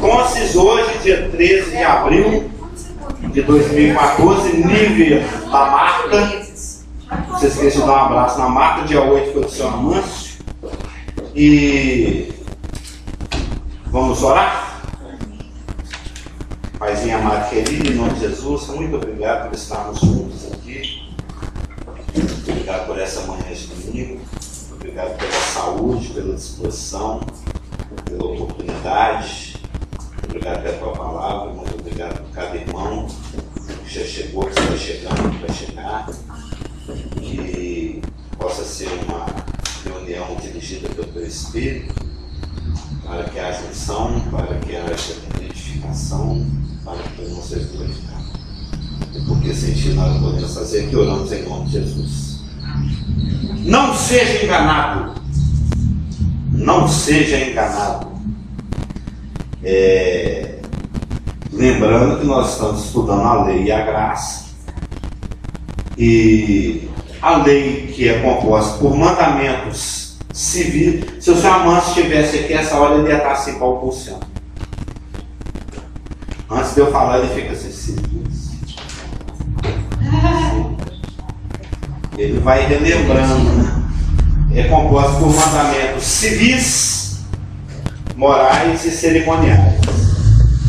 Então, hoje, dia 13 de abril de 2014, nível da Marta. Não se esqueça de dar um abraço na Marta. Dia 8 foi do seu Amâncio. E vamos orar? Paizinho amado, querido, em nome de Jesus, muito obrigado por estarmos juntos aqui. Obrigado por essa manhã de domingo. Obrigado pela saúde, pela disposição, pela oportunidade. Obrigado pela tua palavra. Muito obrigado por cada irmão que já chegou, que está chegando, que vai chegar. Que possa ser uma reunião dirigida pelo teu Espírito, para que haja unção, para que haja edificação, para que não seja glorificado. E porque sem ti nada podemos fazer, que oramos em nome de Jesus. Não seja enganado. Não seja enganado. Lembrando que nós estamos estudando a lei e a graça. E a lei, que é composta por mandamentos civis. Se o seu Amâncio estivesse aqui, essa hora ele ia estar assim balbuciando. Antes de eu falar, ele fica assim, civis. Ele vai relembrando, né? É composto por mandamentos civis, morais e cerimoniais.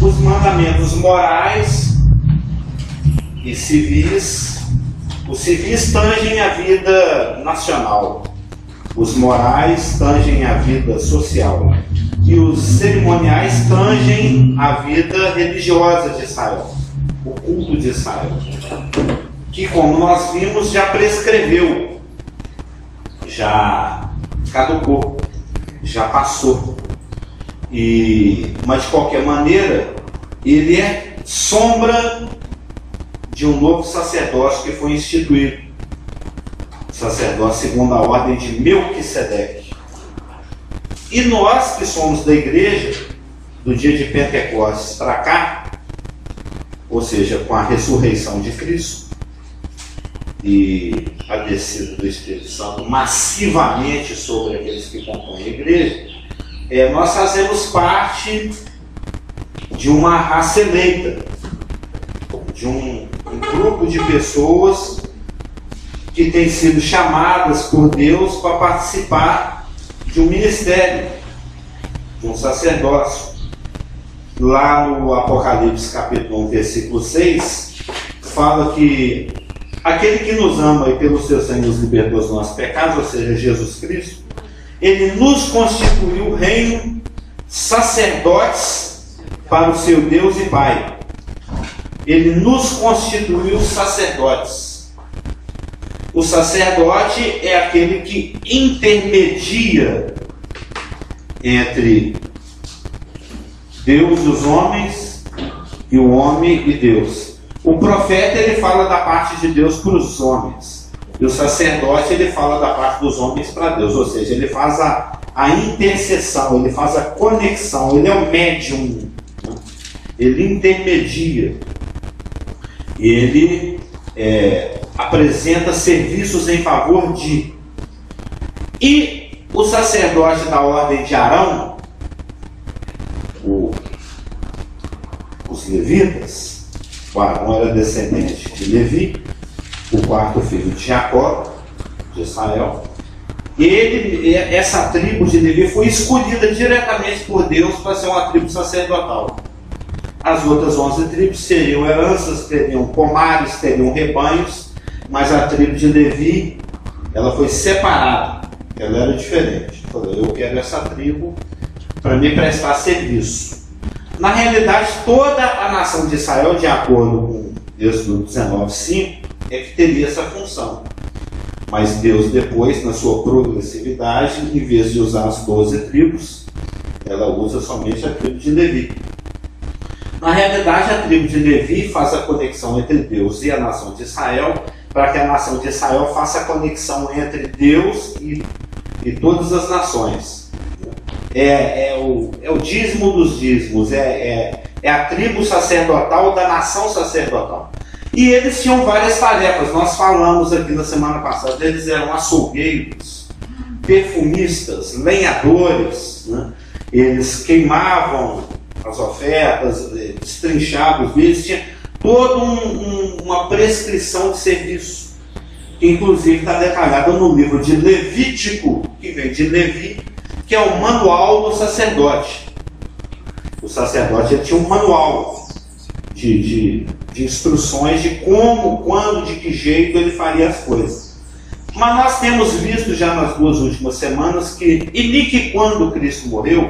Os mandamentos morais e civis, os civis tangem a vida nacional, os morais tangem a vida social e os cerimoniais tangem a vida religiosa de Israel, o culto de Israel, que, como nós vimos, já prescreveu, já caducou, já passou. Mas de qualquer maneira, ele é sombra de um novo sacerdócio que foi instituído, sacerdócio segundo a ordem de Melquisedeque. E nós que somos da igreja, do dia de Pentecostes para cá, ou seja, com a ressurreição de Cristo e a descida do Espírito Santo massivamente sobre aqueles que compõem a igreja, nós fazemos parte de uma raça eleita, de um grupo de pessoas que têm sido chamadas por Deus para participar de um ministério, de um sacerdócio. Lá no Apocalipse capítulo 1, versículo 6, fala que aquele que nos ama e pelo seu sangue nos libertou dos nossos pecados, ou seja, Jesus Cristo, ele nos constituiu reino, sacerdotes para o seu Deus e Pai. Ele nos constituiu sacerdotes. O sacerdote é aquele que intermedia entre Deus e os homens, e o homem e Deus. O profeta, ele fala da parte de Deus para os homens. E o sacerdote, ele fala da parte dos homens para Deus. Ou seja, ele faz a intercessão, ele faz a conexão, ele é o médium. Ele intermedia. Ele apresenta serviços em favor de. E o sacerdote da ordem de Arão, os levitas, o Arão era descendente de Levi, o quarto filho de Jacó, de Israel. E essa tribo de Levi foi escolhida diretamente por Deus para ser uma tribo sacerdotal. As outras 11 tribos teriam heranças, teriam pomares, teriam rebanhos, mas a tribo de Levi, ela foi separada, ela era diferente. Falou, eu quero essa tribo para me prestar serviço. Na realidade, toda a nação de Israel, de acordo com Êxodo 19:5, é que teria essa função. Mas Deus depois, na sua progressividade, em vez de usar as 12 tribos, ela usa somente a tribo de Levi. Na realidade, a tribo de Levi faz a conexão entre Deus e a nação de Israel, para que a nação de Israel faça a conexão entre Deus e todas as nações. É o dízimo dos dízimos, é a tribo sacerdotal da nação sacerdotal. E eles tinham várias tarefas. Nós falamos aqui na semana passada, eles eram açougueiros, perfumistas, lenhadores, né? Eles queimavam as ofertas, destrinchava os bens, tinha toda uma prescrição de serviço, que inclusive está detalhada no livro de Levítico, que vem de Levi, que é o manual do sacerdote. O sacerdote tinha um manual de instruções de como, quando, de que jeito ele faria as coisas. Mas nós temos visto já nas 2 últimas semanas que quando Cristo morreu,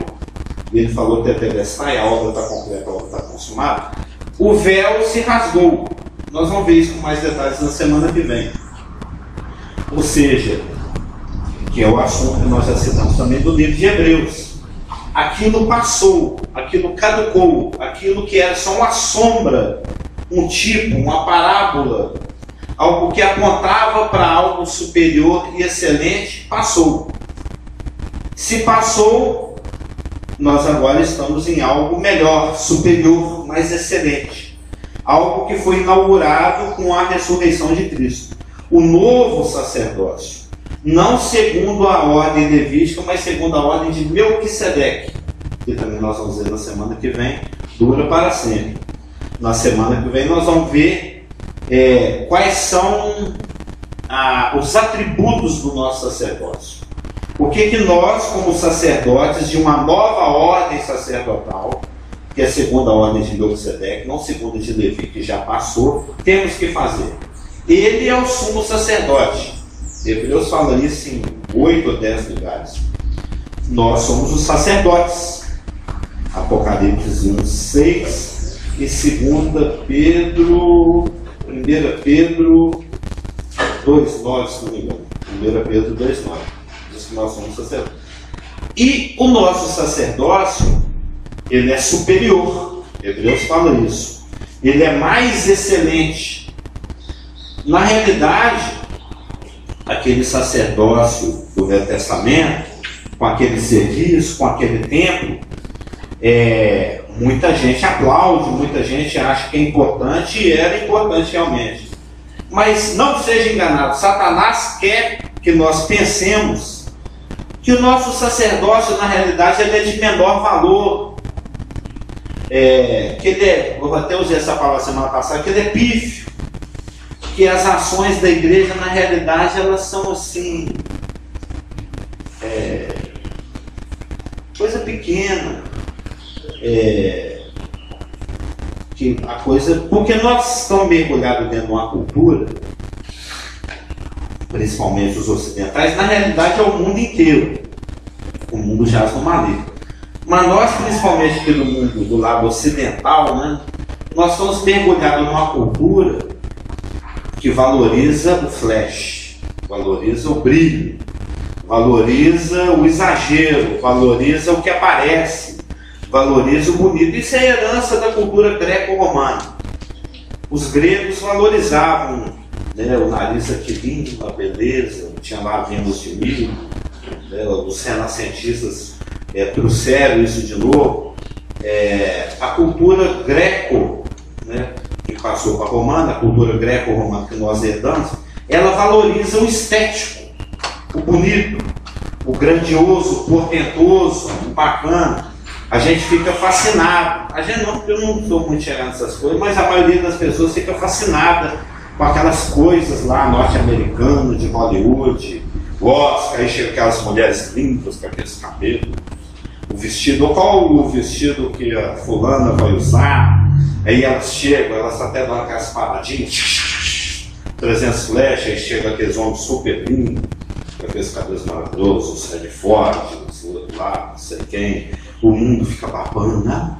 e ele falou que Tetelestai, a obra está completa, a obra está consumada, o véu se rasgou. Nós vamos ver isso com mais detalhes na semana que vem. Ou seja, que é o assunto que nós já citamos também do livro de Hebreus. Aquilo passou, aquilo caducou, aquilo que era só uma sombra, um tipo, uma parábola, algo que apontava para algo superior e excelente, passou. Se passou, nós agora estamos em algo melhor, superior, mais excelente. Algo que foi inaugurado com a ressurreição de Cristo. O novo sacerdócio. Não segundo a ordem levítica, mas segundo a ordem de Melquisedeque, que também nós vamos ver na semana que vem, dura para sempre. Na semana que vem nós vamos ver quais são os atributos do nosso sacerdócio. O que nós, como sacerdotes de uma nova ordem sacerdotal, que é segundo a ordem de Melquisedeque, não segundo a de Levi, que já passou, temos que fazer. Ele é o sumo sacerdote. Hebreus fala isso em 8 ou 10 lugares. Nós somos os sacerdotes. Apocalipse 1:6 e 2 Pedro, 1 Pedro 2:9, se não me engano. 1 Pedro 2:9. Diz que nós somos sacerdotes. E o nosso sacerdócio, ele é superior. Hebreus fala isso. Ele é mais excelente. Na realidade, aquele sacerdócio do Velho Testamento, com aquele serviço, com aquele templo, muita gente aplaude, muita gente acha que é importante, e era importante realmente. Mas não seja enganado, Satanás quer que nós pensemos que o nosso sacerdócio, na realidade, ele é de menor valor. Que ele eu até usei essa palavra semana passada, que ele é pífio. Que as ações da igreja, na realidade, elas são assim, coisa pequena, que a coisa, porque nós estamos mergulhados dentro de uma cultura, principalmente os ocidentais, na realidade é o mundo inteiro, o mundo jaz no maligno, mas nós, principalmente aqui no mundo do lado ocidental, né, nós estamos mergulhados numa cultura que valoriza o flash, valoriza o brilho, valoriza o exagero, valoriza o que aparece, valoriza o bonito. Isso é herança da cultura greco-romana. Os gregos valorizavam, né, o nariz aquilino, a beleza, tinha lá Vênus de Milo, né, os renascentistas trouxeram isso de novo. A cultura greco, né, que passou para a romana, a cultura greco-romana que nós herdamos, ela valoriza o estético, o bonito, o grandioso, o portentoso, o bacana. A gente fica fascinado. A gente não, eu não estou muito chegando nessas coisas, mas a maioria das pessoas fica fascinada com aquelas coisas lá norte-americanas, de Hollywood, Oscar, aí chega aquelas mulheres lindas com aqueles cabelos, o vestido, qual o vestido que a fulana vai usar. Aí elas chegam, elas até dão aquelas paradinhas, 300 flechas, aí chegam aqueles homens super lindos, com aqueles cabelos maravilhosos, os Red Ford, os outros lá, não sei quem, o mundo fica babando, né?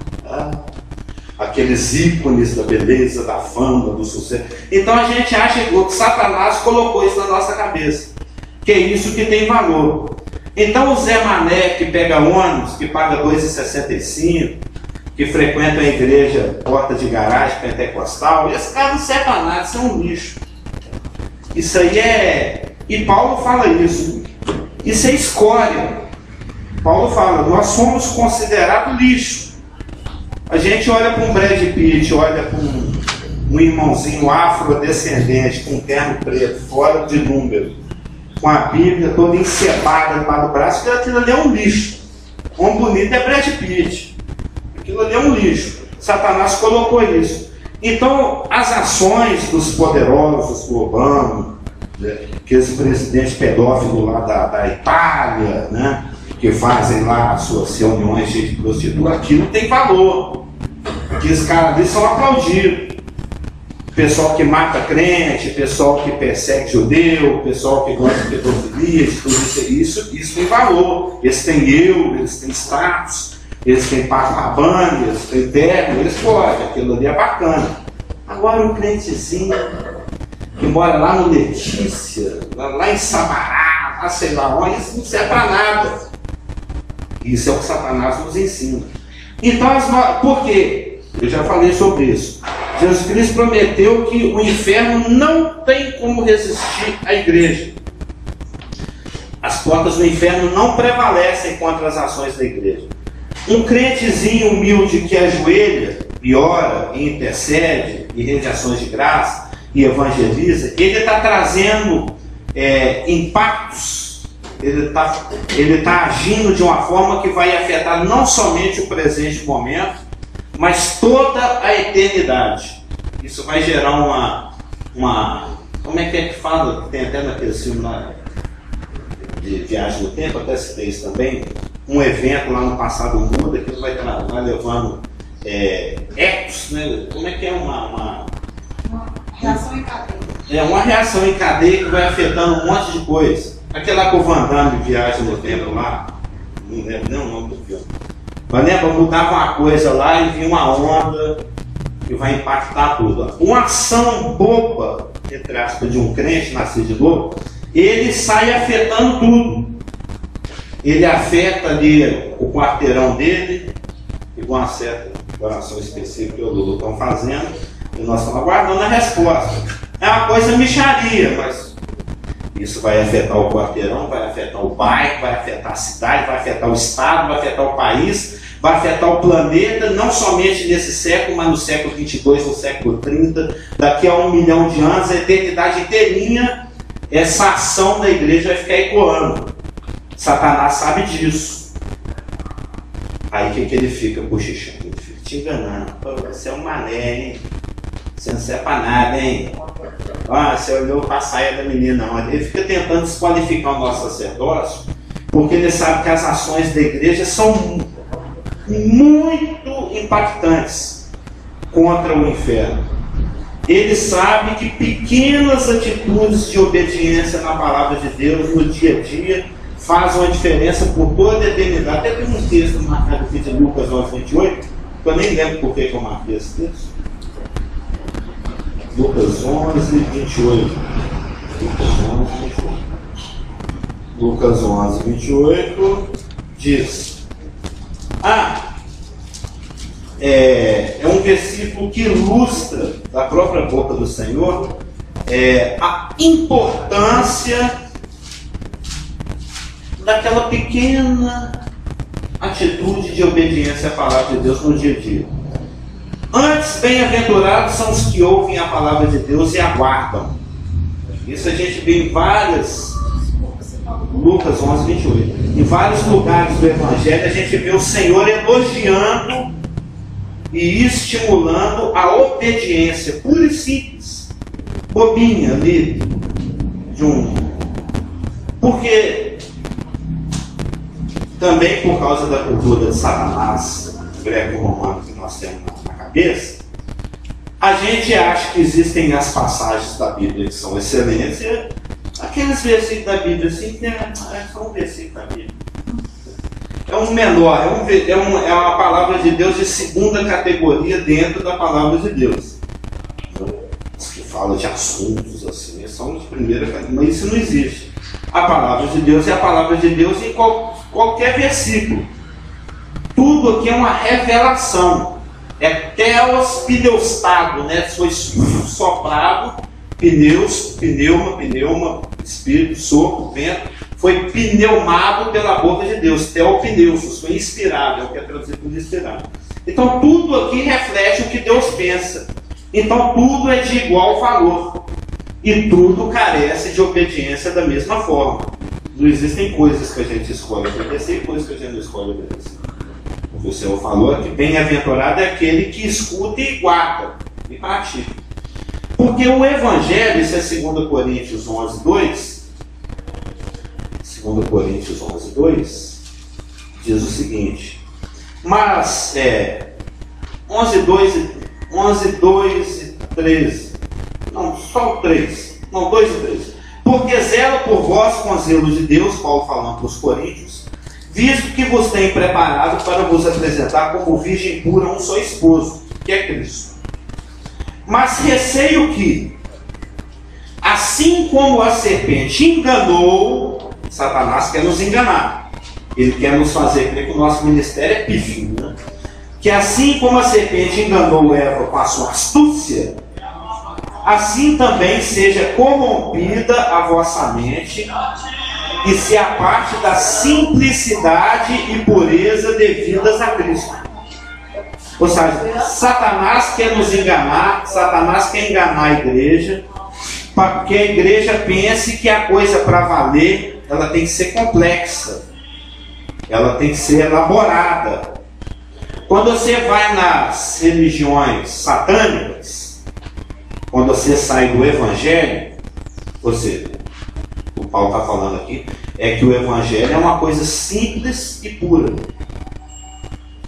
Aqueles ícones da beleza, da fama, do sucesso. Então a gente acha que Satanás colocou isso na nossa cabeça, que é isso que tem valor. Então o Zé Mané, que pega ônibus, que paga R$ 2,65, que frequenta a igreja porta de garagem pentecostal, esse cara não serve para nada, isso é um lixo. Isso aí E Paulo fala isso. Isso é escória. Paulo fala, nós somos considerados lixo. A gente olha para um Brad Pitt, olha para um irmãozinho afrodescendente com um terno preto, fora de número, com a Bíblia toda encebada debaixo do braço, que aquilo ali é um lixo. Um bonito é Brad Pitt. Aquilo ali é um lixo. Satanás colocou isso. Então, as ações dos poderosos, do Obama, né, aqueles presidentes pedófilos lá da Itália, né, que fazem lá as suas reuniões de prostituta, aquilo tem valor. Aqueles caras ali são aplaudidos. Pessoal que mata crente, pessoal que persegue judeu, pessoal que gosta de pedofilia, tudo isso tem valor. Eles têm euro, eles têm status, eles têm Pacabana, eles têm terno, eles podem, aquilo ali é bacana. Agora um crentezinho que mora lá no Letícia, lá em Sabará, lá sei lá onde, isso não serve para nada. Isso é o que Satanás nos ensina. Então, por quê? Eu já falei sobre isso. Jesus Cristo prometeu que o inferno não tem como resistir à igreja. As portas do inferno não prevalecem contra as ações da igreja. Um crentezinho humilde que ajoelha e ora, e intercede, e rende ações de graça, e evangeliza, ele está trazendo impactos, ele está agindo de uma forma que vai afetar não somente o presente momento, mas toda a eternidade. Isso vai gerar como é que fala? Tem até naquele filme lá de Viagem no Tempo, até citei isso também, um evento lá no passado muda, que vai levando ecos, né? Como é que é uma reação em cadeia. É uma reação em cadeia que vai afetando um monte de coisa. Aquela que o Van Damme Viagem no Tempo lá, não lembro nem o nome do filme. Mas lembra, mudava uma coisa lá e vinha uma onda que vai impactar tudo. Uma ação boba, entre aspas, de um crente nascido de novo, ele sai afetando tudo. Ele afeta ali o quarteirão dele, igual uma certa oração específica que o Lula estão fazendo, e nós estamos aguardando a resposta. É uma coisa mixaria, mas isso vai afetar o quarteirão, vai afetar o bairro, vai afetar a cidade, vai afetar o estado, vai afetar o país, vai afetar o planeta, não somente nesse século, mas no século 22, no século 30, daqui a 1 milhão de anos, a eternidade inteirinha, essa ação da igreja vai ficar ecoando. Satanás sabe disso. Aí o que ele fica cochichando? Ele fica te enganando. Pô, você é um mané, hein? Você não serve pra nada, hein? Ah, você olhou pra saia da menina, não. Ele fica tentando desqualificar o nosso sacerdócio, porque ele sabe que as ações da igreja são muito impactantes contra o inferno. Ele sabe que pequenas atitudes de obediência na palavra de Deus no dia a dia fazem uma diferença por toda a eternidade. Até tem um texto marcado aqui de Lucas 11:28, que eu nem lembro por que eu marquei esse texto. Lucas 11:28. Lucas 11:28 diz: é um versículo que ilustra da própria boca do Senhor a importância daquela pequena atitude de obediência à palavra de Deus no dia a dia. Antes, bem-aventurados são os que ouvem a palavra de Deus e aguardam. Isso a gente vê em várias, Lucas 11:28. Em vários lugares do Evangelho a gente vê o Senhor elogiando e estimulando a obediência pura e simples, bobinha ali, porque também por causa da cultura de Satanás greco-romano que nós temos na cabeça, a gente acha que existem as passagens da Bíblia que são excelentes, e aqueles versículos da Bíblia assim, são um versículo da Bíblia. É um menor, é uma palavra de Deus de segunda categoria dentro da palavra de Deus. Os que falam de assuntos assim, são de primeira categoria, mas isso não existe. A palavra de Deus é a palavra de Deus em qualquer versículo. Tudo aqui é uma revelação. É teos pneustado, né? Foi soprado, pneuma, espírito, sopro, vento. Foi pneumado pela boca de Deus. Teopneusos, foi inspirado, é o que é traduzido por inspirado. Então tudo aqui reflete o que Deus pensa. Então tudo é de igual valor. E tudo carece de obediência da mesma forma. Não existem coisas que a gente escolhe obedecer e coisas que a gente não escolhe obedecer. que o Senhor falou é que bem-aventurado é aquele que escuta e guarda e pratica. Porque o Evangelho, isso é 2 Coríntios 11, 2, 2 Coríntios 11, 2, diz o seguinte, mas 11, 2 e 13, não, só o 3, não, 2 e 3. Porque zelo por vós com zelo de Deus, Paulo falando para os coríntios, visto que vos tem preparado para vos apresentar como virgem pura um só esposo, que é Cristo. Mas receio que, assim como a serpente enganou, Satanás quer nos enganar. Ele quer nos fazer crer que o nosso ministério é pífio, né? Que assim como a serpente enganou Eva com a sua astúcia, assim também seja corrompida a vossa mente e se aparte da simplicidade e pureza devidas a Cristo. Ou seja, Satanás quer nos enganar, Satanás quer enganar a igreja, para que a igreja pense que a coisa para valer, ela tem que ser complexa, ela tem que ser elaborada. Quando você vai nas religiões satânicas, quando você sai do Evangelho, ou seja, o Paulo está falando aqui, é que o Evangelho é uma coisa simples e pura.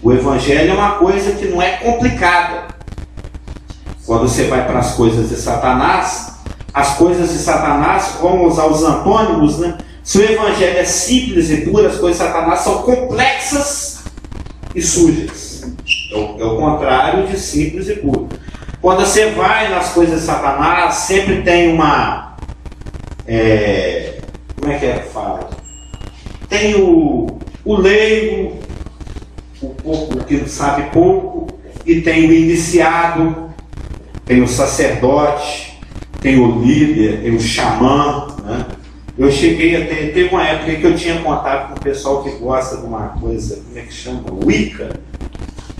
O Evangelho é uma coisa que não é complicada. Quando você vai para as coisas de Satanás, as coisas de Satanás, vamos usar os antônimos, né? Se o Evangelho é simples e puro, as coisas de Satanás são complexas e sujas. É o contrário de simples e puro. Quando você vai nas coisas de Satanás, sempre tem uma... como é que fala? Tem o leigo, o que sabe pouco, e tem o iniciado, tem o sacerdote, tem o líder, tem o xamã, né? Eu cheguei a ter... Teve uma época que eu tinha contato com o pessoal que gosta de uma coisa, como é que chama? Wicca.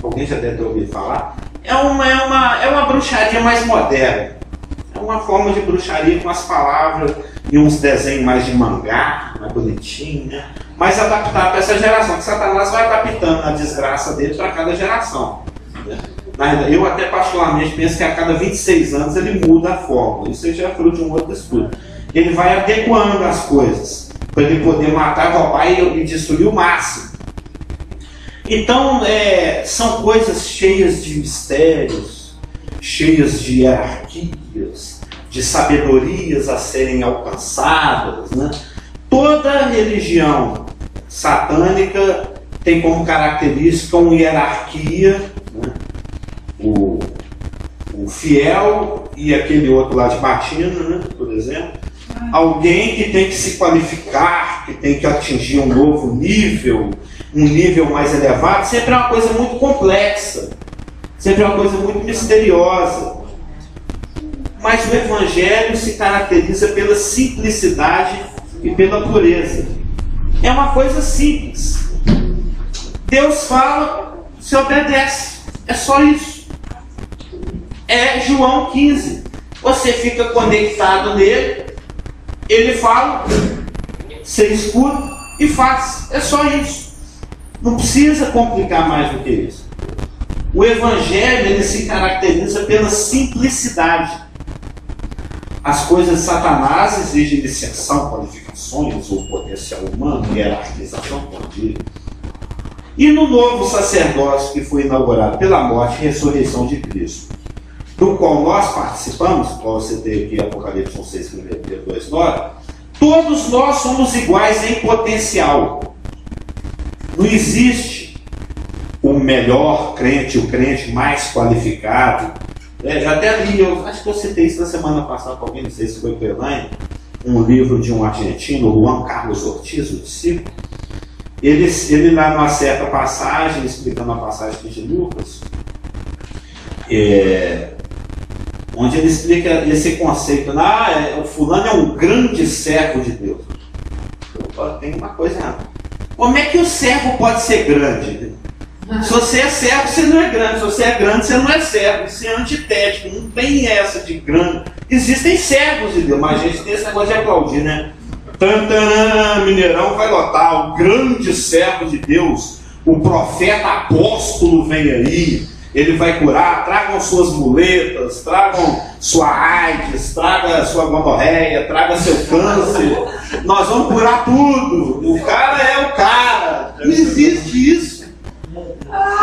Alguém já deve ter ouvido falar. É uma bruxaria mais moderna. É uma forma de bruxaria com as palavras e uns desenhos mais de mangá, mais bonitinho, né? Mais adaptado para essa geração, que Satanás vai adaptando a desgraça dele para cada geração, né? Eu até particularmente penso que a cada 26 anos ele muda a fórmula. Isso já é fruto de um outro estudo. Ele vai adequando as coisas para ele poder matar, roubar e destruir o máximo. Então, são coisas cheias de mistérios, cheias de hierarquias, de sabedorias a serem alcançadas, né? Toda religião satânica tem como característica uma hierarquia, né? O fiel e aquele outro lá de batina, né? Por exemplo. Alguém que tem que se qualificar, que tem que atingir um novo nível, um nível mais elevado, sempre é uma coisa muito complexa, sempre é uma coisa muito misteriosa. Mas o Evangelho se caracteriza pela simplicidade e pela pureza. É uma coisa simples. Deus fala, se obedece. É só isso. É João 15. Você fica conectado nele, ele fala, você escuta e faz. É só isso. Não precisa complicar mais do que isso. O Evangelho, ele se caracteriza pela simplicidade. As coisas de Satanás exigem iniciação, qualificações, ou potencial humano, hierarquização, como diz. E no novo sacerdócio que foi inaugurado pela morte e ressurreição de Cristo, do qual nós participamos, qual você tem aqui Apocalipse 6, 2, 9, todos nós somos iguais em potencial. Não existe o melhor crente, o crente mais qualificado. Já até li, eu acho que eu citei isso na semana passada com alguém, não sei se foi com Elaine, um livro de um argentino, Juan Carlos Ortiz, o discípulo. Ele lá numa certa passagem, explicando a passagem de Lucas, onde ele explica esse conceito, o fulano é um grande servo de Deus. Tem uma coisa errada. Como é que o servo pode ser grande? Se você é servo, você não é grande. Se você é grande, você não é servo. Isso é antitético. Não tem essa de grande. Existem servos de Deus, mas a gente tem esse negócio de aplaudir, né? Mineirão vai lotar. O grande servo de Deus, o profeta apóstolo vem aí, ele vai curar, tragam suas muletas, tragam sua AIDS, traga sua gonorreia, traga seu câncer, nós vamos curar tudo, o cara é o cara. Não existe isso.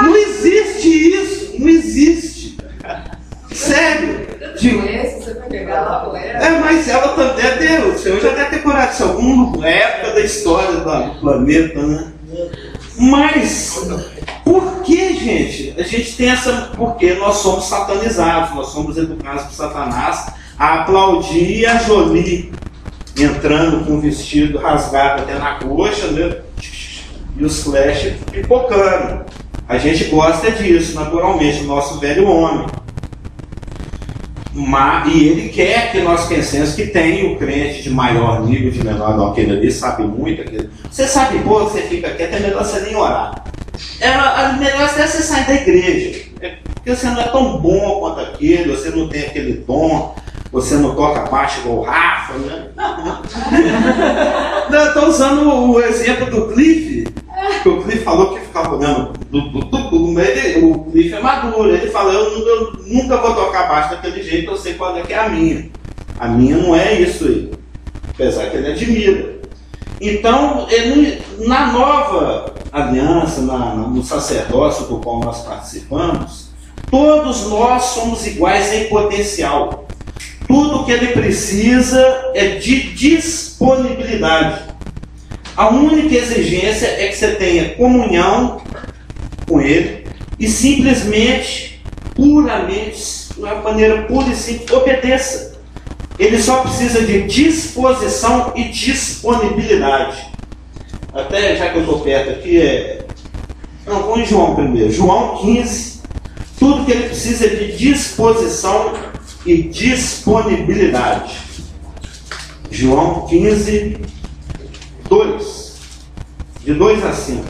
Não existe isso, não existe. Sério. Você vai pegar lá, Mas ela também é Deus. O Senhor já deve ter curado isso alguma época da história do planeta, né? Mas por que, gente? A gente tem essa. Porque nós somos satanizados, nós somos educados por Satanás a aplaudir a Jolie entrando com o vestido rasgado até na coxa, né? E os flash pipocando. A gente gosta disso, naturalmente, o nosso velho homem. E ele quer que nós pensemos que tem o crente de maior nível, de menor, não, aquele ali sabe muito. Você sabe pouco, você fica quieto, é melhor você nem orar. É melhor até você sair da igreja. Porque você não é tão bom quanto aquele, você não tem aquele dom, você não toca baixo igual o Rafa, né? Eu estou usando o exemplo do Cliff, que o Cliff falou que ficava olhando. O Cliff é maduro, ele fala, eu nunca vou tocar baixo daquele jeito, eu sei qual é que é a minha. A minha não é isso aí. Apesar que ele admira. Então, na nova aliança, no sacerdócio do qual nós participamos, todos nós somos iguais em potencial. Tudo que ele precisa é de disponibilidade. A única exigência é que você tenha comunhão com ele e simplesmente, puramente, de uma maneira pura e simples, obedeça. Ele só precisa de disposição e disponibilidade. Até já que eu estou perto aqui, não, vou em João primeiro. João 15. Tudo que ele precisa é de disposição e disponibilidade. João 15, 2. De 2 a 5.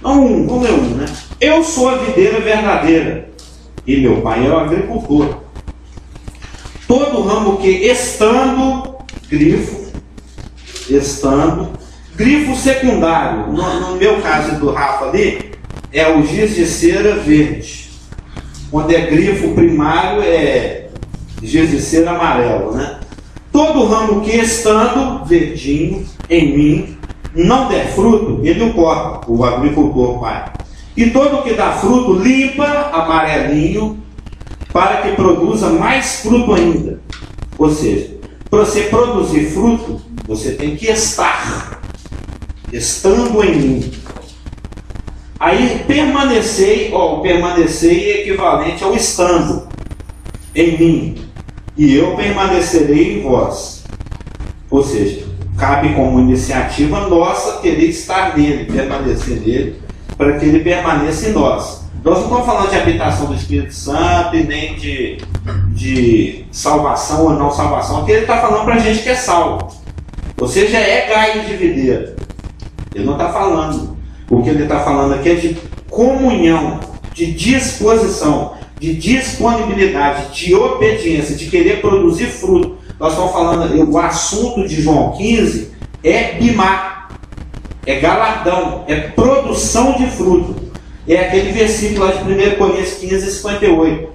Não, vamos ler 1, né? Eu sou a videira verdadeira e meu pai é o agricultor. Todo ramo que estando, grifo secundário, no meu caso do Rafa ali, é o giz de cera verde. Quando é grifo primário é giz de cera amarelo, né? Todo ramo que estando, verdinho, em mim, não der fruto, ele o corta, o agricultor pai. E todo que dá fruto, limpa, amarelinho, para que produza mais fruto ainda. Ou seja, para você produzir fruto, você tem que estar, estando em mim. Aí permanecei, o permanecei é equivalente ao estando em mim, e eu permanecerei em vós. Ou seja, cabe como iniciativa nossa querer estar nele, permanecer nele, para que ele permaneça em nós. Nós não estamos falando de habitação do Espírito Santo e nem de salvação ou não salvação. Aqui ele está falando para a gente que é salvo. Você já é galho de videira. Ele não está falando. O que ele está falando aqui é de comunhão, de disposição, de disponibilidade, de obediência, de querer produzir fruto. Nós estamos falando, o assunto de João 15 é bimá, é galardão, é produção de fruto. É aquele versículo lá de 1 Coríntios 15, 58.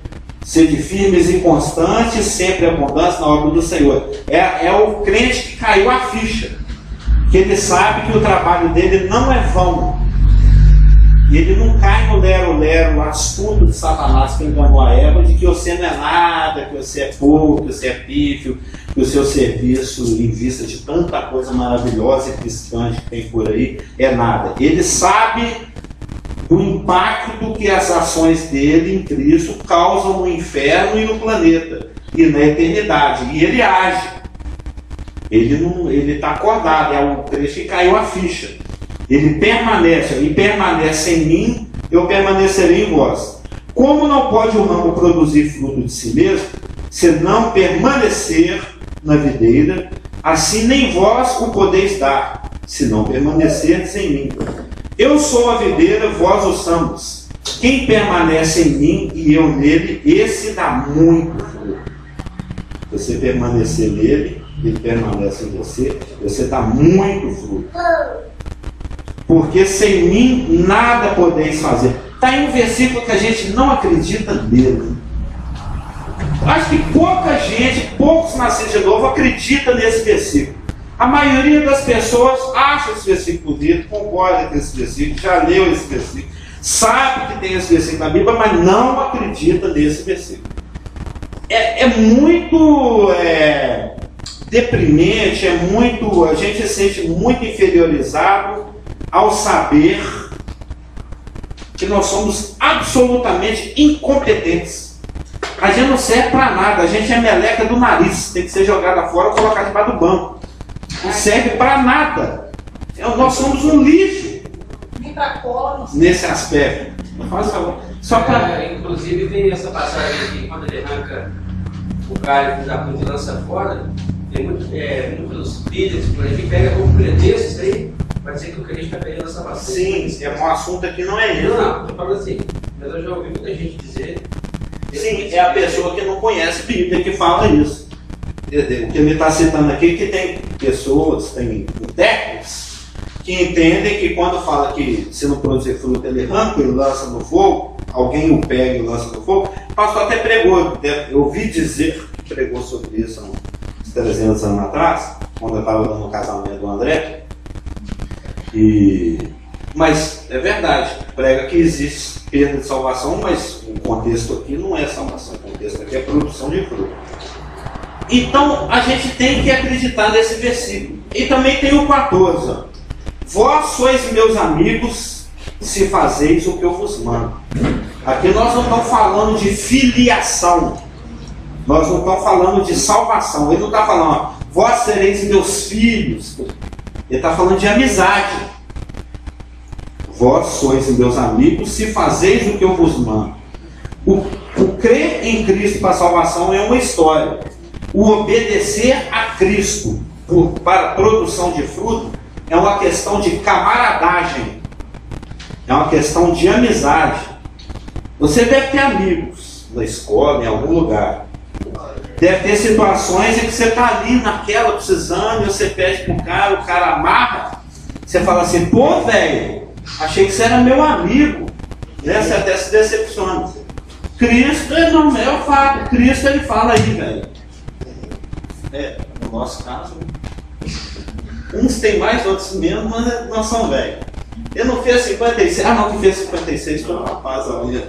Sede firmes e constantes, sempre abundantes na obra do Senhor. É o crente que caiu a ficha. Que ele sabe que o trabalho dele não é vão. E ele não cai no lero-lero, astuto de Satanás que enganou a Eva, de que você não é nada, que você é pouco, que você é pífio, que o seu serviço, em vista de tanta coisa maravilhosa e cristã que tem por aí, é nada. Ele sabe do impacto que as ações dele em Cristo causam no inferno e no planeta e na eternidade, e ele age. Ele está acordado, é o crente que caiu a ficha. Ele permanece em mim, eu permanecerei em vós. Como não pode o ramo produzir fruto de si mesmo, se não permanecer na videira, assim nem vós o podeis dar, se não permanecerdes em mim. Eu sou a videira, vós os ramos. Quem permanece em mim e eu nele, esse dá muito fruto. Você permanecer nele, ele permanece em você, você dá muito fruto. porque sem mim nada podeis fazer. Está em um versículo que a gente não acredita nele. Acho que pouca gente, poucos nascidos de novo, acredita nesse versículo. A maioria das pessoas acha esse versículo bonito, concorda com esse versículo, já leu esse versículo, sabe que tem esse versículo na Bíblia, mas não acredita nesse versículo. É muito deprimente, a gente se sente muito inferiorizado ao saber que nós somos absolutamente incompetentes. A gente não serve para nada, a gente é meleca do nariz, tem que ser jogada fora ou colocar debaixo do banco. Não serve para nada. Nós somos um lixo nesse aspecto. Faz favor. Só para. Inclusive tem essa passagem aqui, quando ele arranca o galho da ponte e lança fora, tem muitos líderes por aí que pegam como pretexto aí, vai dizer que o crente está pegando essa passagem. Sim, um assunto aqui não é esse. Não, estou falando assim, mas eu já ouvi muita gente dizer. Sim, é a pessoa que não conhece Bíblia que fala isso. Entendeu? O que ele está citando aqui é que tem pessoas, tem intérpretes, que entendem que quando fala que se não produzir fruto ele arranca e lança no fogo, alguém o pega e lança no fogo. O pastor até pregou, eu ouvi dizer que pregou sobre isso há uns 300 anos atrás, quando eu estava dando o casamento do André. Mas é verdade, prega que existe perda de salvação, mas o contexto aqui não é salvação, o contexto aqui é produção de fruto. Então a gente tem que acreditar nesse versículo. E também tem o 14. Vós sois meus amigos se fazeis o que eu vos mando. Aqui nós não estamos falando de filiação, nós não estamos falando de salvação. Ele não está falando, vós sereis meus filhos. Ele está falando de amizade. Vós sois meus amigos se fazeis o que eu vos mando. O crer em Cristo para a salvação é uma história. O obedecer a Cristo para a produção de fruto é uma questão de camaradagem, é uma questão de amizade. Você deve ter amigos na escola, em algum lugar. Deve ter situações em que você está ali naquela precisando, e você pede para o cara amarra, você fala assim, pô velho, achei que você era meu amigo, né? Você até se decepciona. Cristo não é o fato, Cristo ele fala aí, velho. No nosso caso, uns tem mais, outros menos, mas nós somos velhos. Ele não fez 56, não, que fez 56 foi um rapaz ali.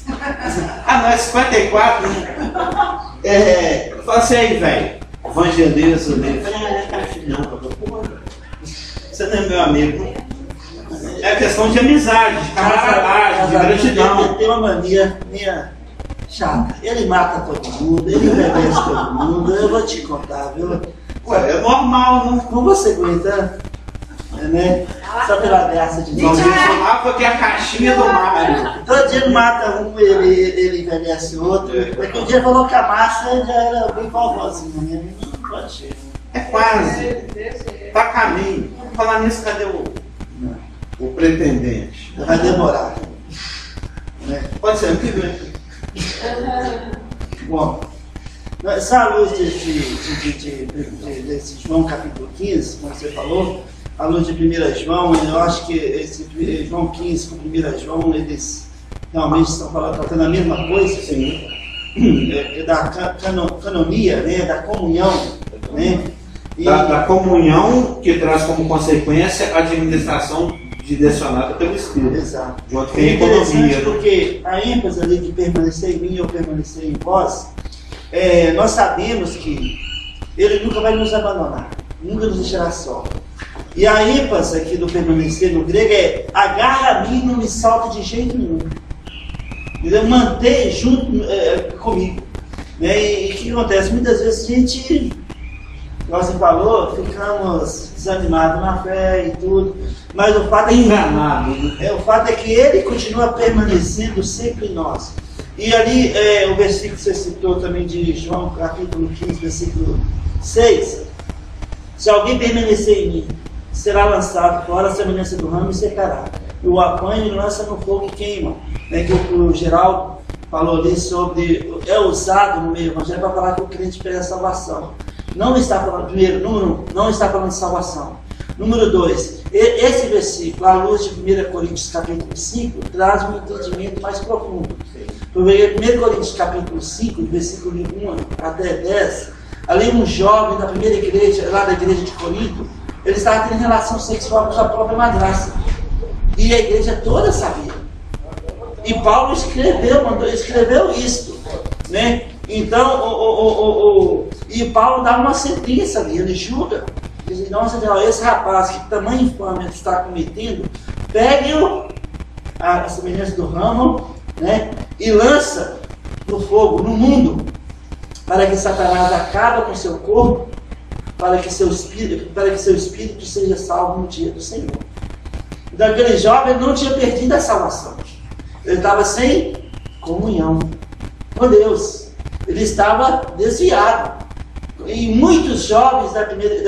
Não, é 54, né? Eu falo assim, aí, velho, evangeliza, né? Não, você não é meu amigo. É questão de amizade, de camaradagem, de gratidão. Ele tem uma mania minha chata. Ele mata todo mundo, ele envelhece todo mundo. Eu vou te contar, viu? Ué, é normal, não? Não você aguenta, né? Só pela graça de Não Deus. falava que é a caixinha do mar. Todo dia ele mata um, ele envelhece outro. Daqui um dia falou que a massa já era bem vovozinha, né? Não pode ser. É quase. Tá a caminho. Vamos falar nisso, cadê o pretendente? Vai demorar. Né? Pode ser, o que vem? Bom, essa luz desse João capítulo 15, como você falou, a luz de 1 João, eu acho que esse João 15 com 1 João, eles realmente estão tratando a mesma coisa, assim, da canonia, né, da comunhão, né? Da comunhão que traz como consequência a administração direcionada pelo Espírito. Exato. Junto com É a economia. interessante porque a ênfase ali de permanecer em mim ou permanecer em vós, nós sabemos que Ele nunca vai nos abandonar, nunca nos deixará só. E a ênfase aqui do permanecer no grego é agarra a mim e não me salta de jeito nenhum. Ele manter junto comigo. Né? E o que acontece? Muitas vezes a gente, como você falou, ficamos desanimados na fé e tudo. Mas o fato é que, Enganado. o fato é que Ele continua permanecendo sempre em nós. E ali, o versículo que você citou também de João, capítulo 15, versículo 6. Se alguém permanecer em mim, será lançado fora a semelhança do ramo e secará. E o apanha e lança no fogo e queima. Né, que o Geraldo falou ali sobre, é usado no meio evangélico para falar que o crente perde a salvação. Não está falando, primeiro, número 1, não está falando de salvação. Número 2, Esse versículo, à luz de 1 Coríntios capítulo 5, traz um entendimento mais profundo. Porque 1 Coríntios capítulo 5, versículo 1 até 10, ali um jovem da primeira igreja, lá da igreja de Corinto, ele estava tendo relação sexual com sua própria madrasta. E a igreja toda sabia. E Paulo escreveu isso, né? Então, e Paulo dá uma sentença ali, ele julga. Diz, nossa, esse rapaz que tamanho infame está cometendo, pegue-o, a semelhança do ramo, né? E lança no fogo, no mundo, para que Satanás acabe com seu corpo, para que seu espírito seja salvo no dia do Senhor. Então aquele jovem não tinha perdido a salvação. Ele estava sem comunhão com Deus. Ele estava desviado. E muitos jovens da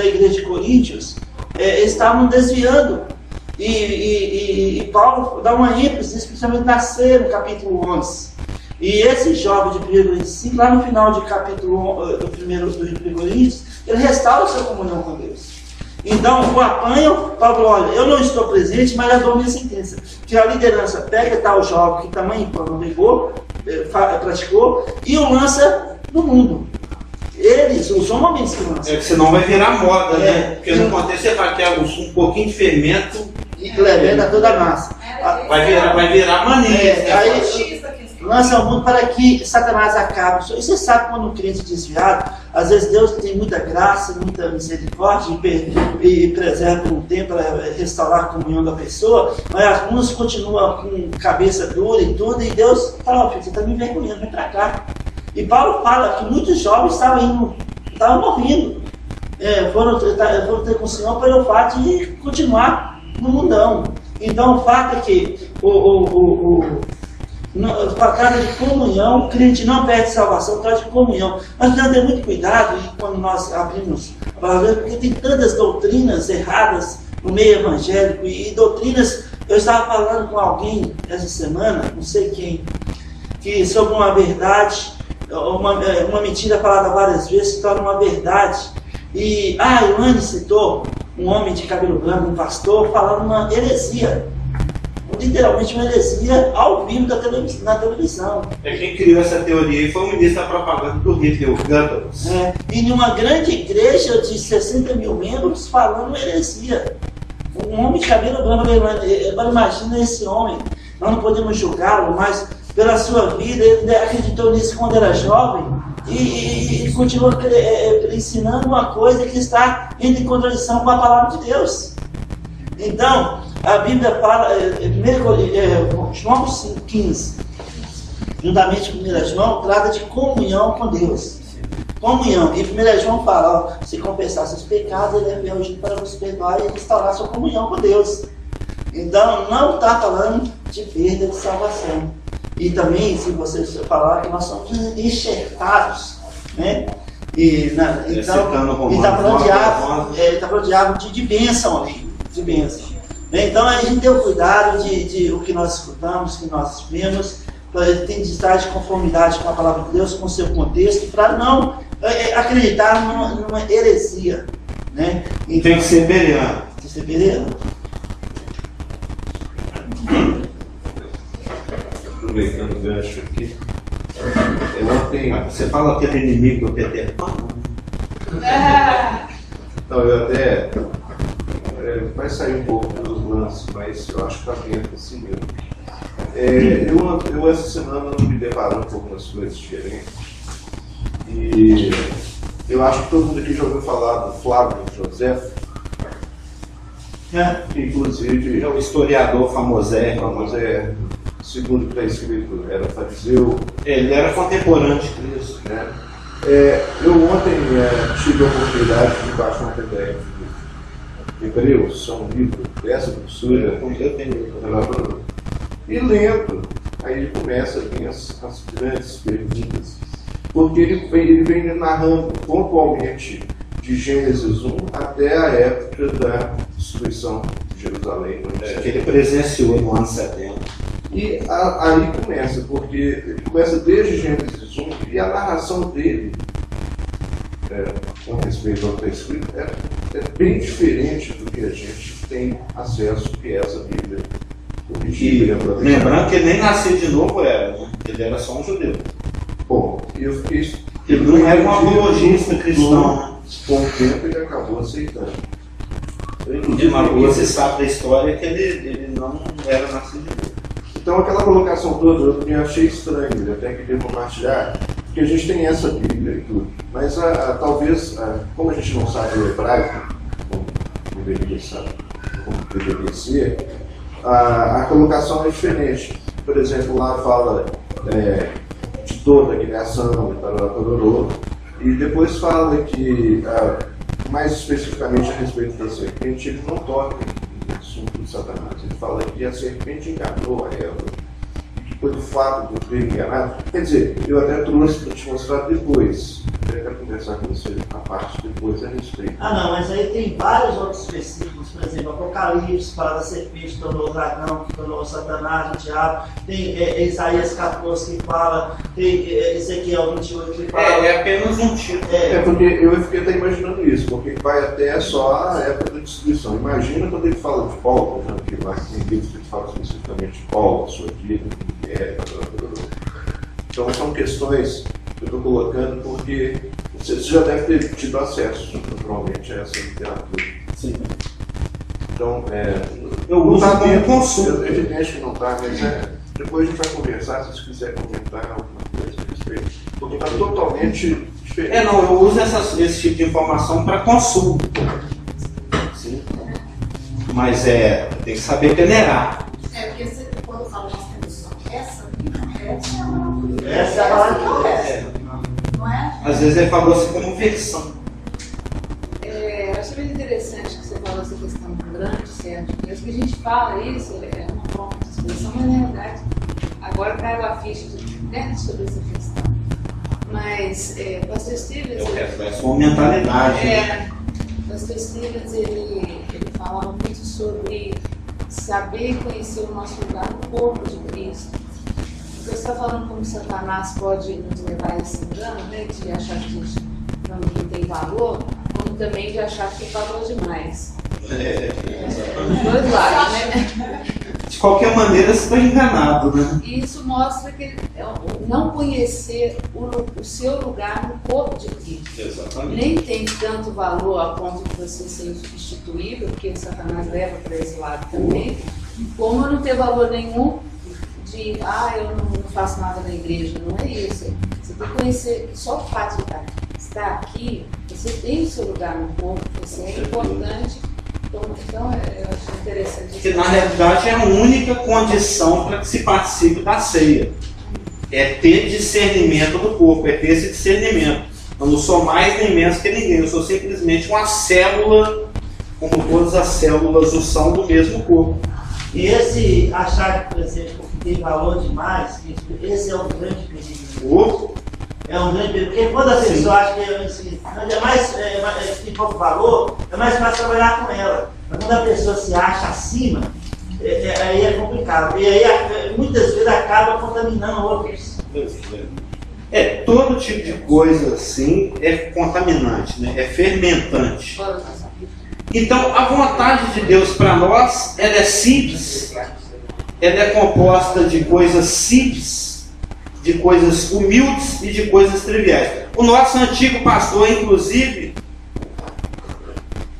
igreja de Coríntios estavam desviando. E Paulo dá uma ênfase, especialmente na ceia, no capítulo 11. E esse jovem de 1 Coríntios 5, lá no final do capítulo do 1 Coríntios, ele restaura a sua comunhão com Deus. Então, o apanho, Paulo, olha, eu não estou presente, mas eu dou minha sentença. Que a liderança pega tal jovem que tamanho não negou, praticou, e o lança no mundo. Eles, os homens que lançam. Senão vai virar moda, né? Porque no contexto você fala que é um pouquinho de fermento e levanta toda a massa. Vai virar mania. Aí lança ao mundo para que Satanás acabe. E você sabe quando um crente desviado, às vezes Deus tem muita graça, muita misericórdia e preserva um tempo para restaurar a comunhão da pessoa, mas alguns continuam com cabeça dura e tudo, e Deus fala, filho, você está me envergonhando, vem para cá. E Paulo fala que muitos jovens estavam morrendo, foram ter com o Senhor pelo fato de continuar no mundão. Então o fato é que a casa de comunhão, o crente não perde salvação, traz de comunhão. Nós precisamos ter muito cuidado quando nós abrimos a palavra, porque tem tantas doutrinas erradas no meio evangélico e doutrinas. Eu estava falando com alguém essa semana, não sei quem, que sobre uma verdade, uma mentira falada várias vezes se torna uma verdade. E a Ilane citou um homem de cabelo branco, um pastor, falando uma heresia. Literalmente uma heresia ao vivo na televisão. Quem criou essa teoria foi o ministro da propaganda do Hitler, o Goebbels. E numa grande igreja de 60 mil membros falando heresia. Um homem de cabelo branco, agora imagina esse homem. Nós não podemos julgá-lo, mas pela sua vida, ele acreditou nisso quando era jovem e continua ensinando uma coisa que está em contradição com a palavra de Deus. Então, a Bíblia fala, João 5,15, juntamente com 1 João, trata de comunhão com Deus. Comunhão. E 1 João fala, se confessar seus pecados, ele é fiel para vos perdoar e restaurar sua comunhão com Deus. Então, não está falando de perda de salvação. E também, se você falar que nós somos enxertados, né? Então, ele está falando de árvore de bênção ali, de bênção. Então, a gente tem o cuidado de o que nós escutamos, que nós vemos, tem de estar de conformidade com a palavra de Deus, com o seu contexto, para não acreditar numa heresia, né? Então, tem que ser bereano. Tem que ser bereano. Aproveitando o gancho aqui, Você fala que é inimigo do Peter Pan? Então, eu até vai sair um pouco dos lances, mas eu acho que está dentro assim mesmo. Eu essa semana me deparando com algumas coisas diferentes e eu acho que todo mundo aqui já ouviu falar do Flávio José, inclusive É o historiador famosé. Segundo o que está escrito, era fariseu. Ele era contemporâneo de Cristo. Né? Eu ontem tive a oportunidade de baixar uma PDF de Hebreus, são um livro dessa grossura, e lendo, aí ele começa a vir as grandes perguntas, porque ele vem narrando pontualmente de Gênesis 1 até a época da destruição de Jerusalém. Que ele presenciou no ano 70. E aí começa, porque ele começa desde Gênesis 1 e a narração dele, com respeito ao que está escrito, é bem diferente do que a gente tem acesso, que é essa Bíblia. Lembrando que ele nem nasceu de novo era, né? Ele era só um judeu. Bom, eu fiquei. Ele não era um apologista cristão, né? Com o tempo ele acabou aceitando. Mas você sabe da história que ele não era nascido de novo. Então aquela colocação toda eu me achei estranho, eu até queria compartilhar, porque a gente tem essa Bíblia e tudo, mas talvez, como a gente não sabe o hebraico, como deveria ser, a colocação é diferente. Por exemplo, lá fala de toda a criação, e depois fala que, mais especificamente a respeito da serpente, ele não toca no assunto de Satanás. Ele fala que a serpente enganou a Eva, e que pelo fato de eu ter enganado, quer dizer, eu até trouxe para te mostrar depois. Eu quero conversar com você a parte depois a respeito. Não, mas aí tem vários outros versículos, por exemplo, Apocalipse fala da serpente, tornou o dragão, que tornou o Satanás, o diabo. Tem Isaías 14 que fala, tem Ezequiel 28 que fala. É apenas um título. Porque eu fiquei até imaginando isso, porque vai até só a época da destruição. Imagina quando ele fala de Paulo, por exemplo, que lá tem livros que ele fala especificamente de Paulo, a sua vida, então são questões que eu estou colocando porque você já deve ter tido acesso, naturalmente, a essa literatura. Sim. Então, eu uso como consulta. É evidente que não está, mas depois a gente vai conversar, se você quiser comentar alguma coisa a respeito, porque está totalmente diferente. Eu uso esse tipo de informação para consulta. Sim. Mas tem que saber peneirar. Porque você, quando fala de tradução, essa Essa é a palavra que não é? Às vezes ele falou assim como versão. Eu achei muito interessante que você falou essa questão do grande, certo? Porque que a gente fala isso é uma forma de expressão, mas na verdade, agora caiu a ficha sobre essa questão. Mas, Pastor Stevens... reflexo uma mentalidade. Pastor Stevens, ele falava muito sobre saber e conhecer o nosso lugar no corpo de Cristo. Você está falando como Satanás pode nos levar a esse engano, né, de achar que a gente não tem valor, como também de achar que tem valor demais. Dos dois lados, né? De qualquer maneira, você está enganado, né? E isso mostra que não conhecer o seu lugar no corpo de Cristo. Exatamente. Nem tem tanto valor a ponto de você ser insubstituível, porque Satanás leva para esse lado também, como não ter valor nenhum de, eu não faço nada na igreja. Não é isso. Você tem que conhecer que só o fato de estar aqui, você tem o seu lugar no corpo, você é importante. Então eu acho interessante. Porque na realidade é a única condição para que se participe da ceia. É ter discernimento do corpo, é ter esse discernimento. Eu não sou mais nem menos que ninguém, eu sou simplesmente uma célula, como todas as células o são do mesmo corpo. E esse achar que, por exemplo, que tem valor demais, esse é um grande perigo. É um grande perigo, porque quando a pessoa acha que tem pouco valor, é mais fácil trabalhar com ela. Mas quando a pessoa se acha acima, aí é complicado. E aí muitas vezes acaba contaminando outros. Todo tipo de coisa assim é contaminante, né? É fermentante. Então a vontade de Deus para nós, ela é simples. Ela é composta de coisas simples, de coisas humildes e de coisas triviais. O nosso antigo pastor, inclusive,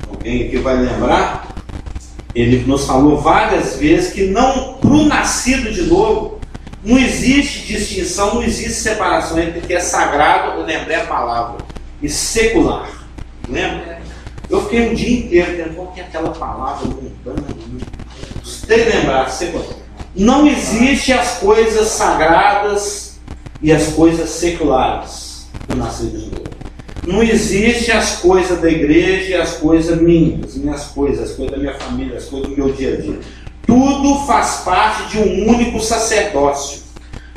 alguém aqui vai lembrar, ele nos falou várias vezes que para o nascido de novo, não existe distinção, não existe separação entre o que é sagrado, eu lembrei a palavra, e secular. Lembra? Eu fiquei um dia inteiro tentando que aquela palavra mundana, gostei de lembrar, secular. Não existe as coisas sagradas e as coisas seculares do nascido de novo. Não existe as coisas da igreja e as coisas minhas coisas, as coisas da minha família, as coisas do meu dia a dia. Tudo faz parte de um único sacerdócio,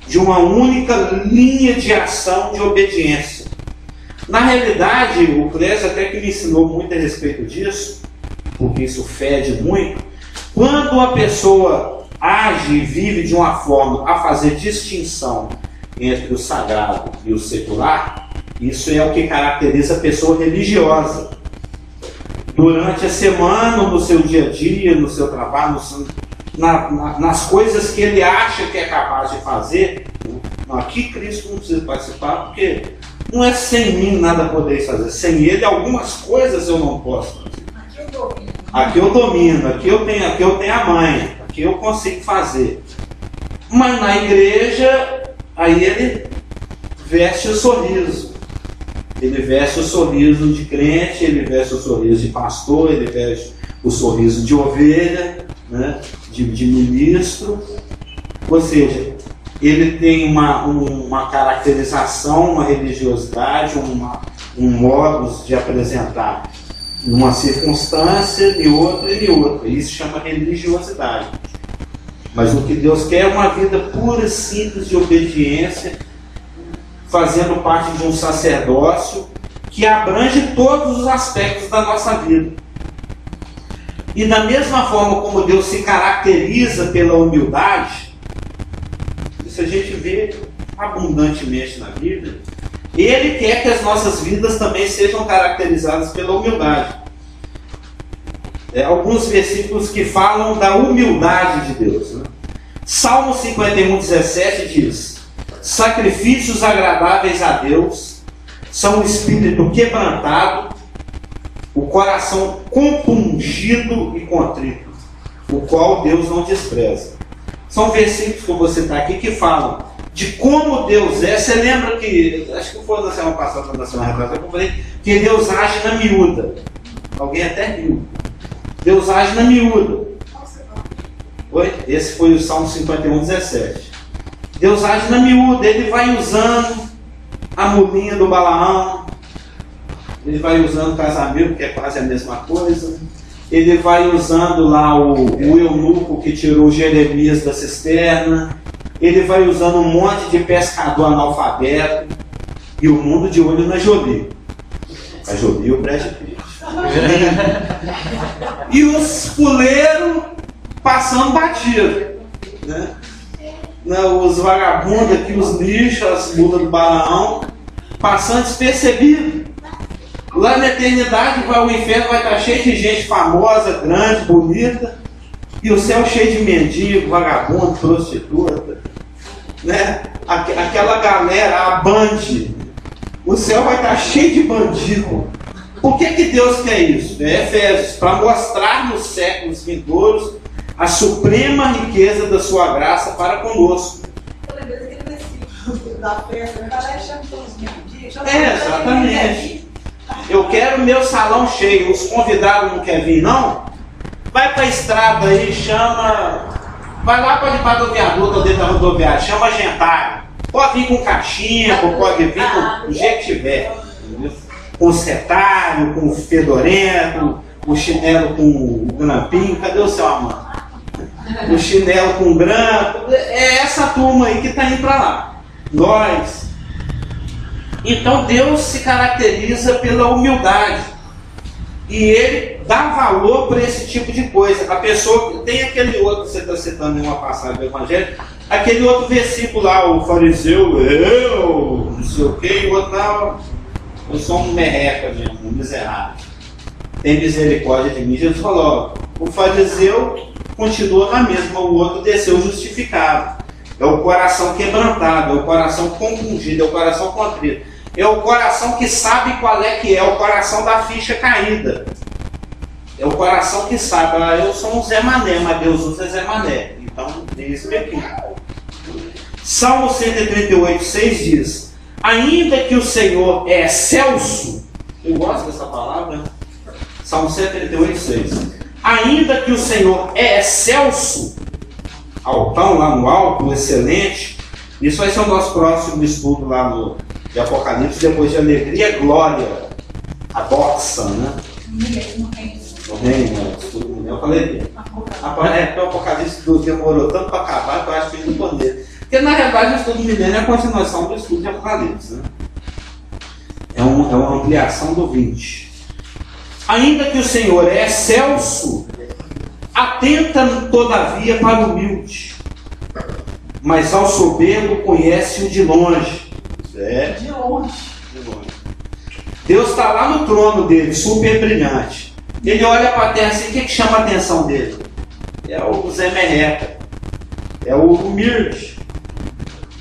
de uma única linha de ação de obediência. Na realidade, o Clésio até que me ensinou muito a respeito disso, porque isso fede muito. Quando a pessoa age e vive de uma forma a fazer distinção entre o sagrado e o secular, isso é o que caracteriza a pessoa religiosa. durante a semana, no seu dia a dia, no seu trabalho, nas coisas que ele acha que é capaz de fazer. Aqui Cristo não precisa participar, porque não é sem mim nada poder fazer. Sem ele, algumas coisas eu não posso fazer. Aqui eu domino, aqui eu tenho a mãe, aqui eu consigo fazer. Mas na igreja, aí ele veste o sorriso. Ele veste o sorriso de crente, ele veste o sorriso de pastor, ele veste o sorriso de ovelha, né? de ministro. Ou seja, ele tem uma caracterização, uma religiosidade, um modus de apresentar numa circunstância, e outra. Isso chama religiosidade. Mas o que Deus quer é uma vida pura e simples de obediência, fazendo parte de um sacerdócio que abrange todos os aspectos da nossa vida. E da mesma forma como Deus se caracteriza pela humildade, isso a gente vê abundantemente na Bíblia, Ele quer que as nossas vidas também sejam caracterizadas pela humildade. Alguns versículos que falam da humildade de Deus, né? Salmo 51:17 diz: sacrifícios agradáveis a Deus são o espírito quebrantado, o coração compungido e contrito, o qual Deus não despreza. São versículos que eu vou citar aqui que falam de como Deus é. Você lembra que, acho que foi na semana passada, na semana retrasada, eu falei que Deus age na miúda. Alguém até riu. Deus age na miúda. Esse foi o Salmo 51:17. Deus age na miúda, ele vai usando a mulinha do Balaão, ele vai usando o casamento, que é quase a mesma coisa, ele vai usando lá o eunuco que tirou Jeremias da cisterna, ele vai usando um monte de pescador analfabeto, e o mundo de olho na Jolie. A Jolie e o Brad Pitt. E os fuleiros passando batido, né? Os vagabundos aqui, os lixos, as mulas do Balaão, passando despercebido. Lá na eternidade, o inferno vai estar cheio de gente famosa, grande, bonita, e o céu cheio de mendigo, vagabundo, prostituta, né? Aquela galera, a Band, o céu vai estar cheio de bandido. Por que Deus quer isso? Efésios, para mostrar nos séculos vindouros a suprema riqueza da sua graça para conosco. Eu lembrei daquele versículo da festa, exatamente. Eu quero meu salão cheio. Os convidados não querem vir, não? Vai para a estrada aí, chama. Vai lá para debaixo do viaduto ou dentro da rodoviária, chama gentalho. Pode vir com cachimbo, pode vir com o jeito que tiver. Entendeu? Com setário, com fedorento, o chinelo com grampinho. Cadê o seu amante? O chinelo com grampo. É essa turma aí que está indo para lá. Nós. Então Deus se caracteriza pela humildade. E Ele dá valor para esse tipo de coisa. A pessoa tem aquele outro, que você está citando em uma passagem do Evangelho, aquele outro versículo lá, o fariseu, eu, não sei o quê, e o outro, não, eu sou um merreca mesmo, um miserável. Tem misericórdia de mim. Jesus falou, o fariseu continua na mesma, o outro desceu justificado. É o coração quebrantado, é o coração compungido, é o coração contrito. É o coração que sabe qual é que é, o coração da ficha caída. É o coração que sabe, eu sou um Zé Mané, mas Deus usa Zé Mané. Então, isso aqui. Salmo 138:6 diz: ainda que o Senhor é excelso, eu gosto dessa palavra, Salmo 138:6. Ainda que o Senhor é excelso, altão lá no alto, excelente. Isso vai ser o nosso próximo estudo lá no de Apocalipse, depois de alegria, glória, a doxa, né? No reino, estudo no eu falei porque o Apocalipse demorou tanto para acabar que eu acho que ele não poder. Porque na realidade o estudo do milênio é a continuação do estudo de Apocalipse, né? É uma ampliação do 20. Ainda que o Senhor é excelso, atenta todavia para o humilde, mas ao soberbo conhece-o de longe. De longe. Deus está lá no trono dele, super brilhante. Ele olha para a terra assim, o que chama a atenção dele? É o Zé Merreca, é o humilde.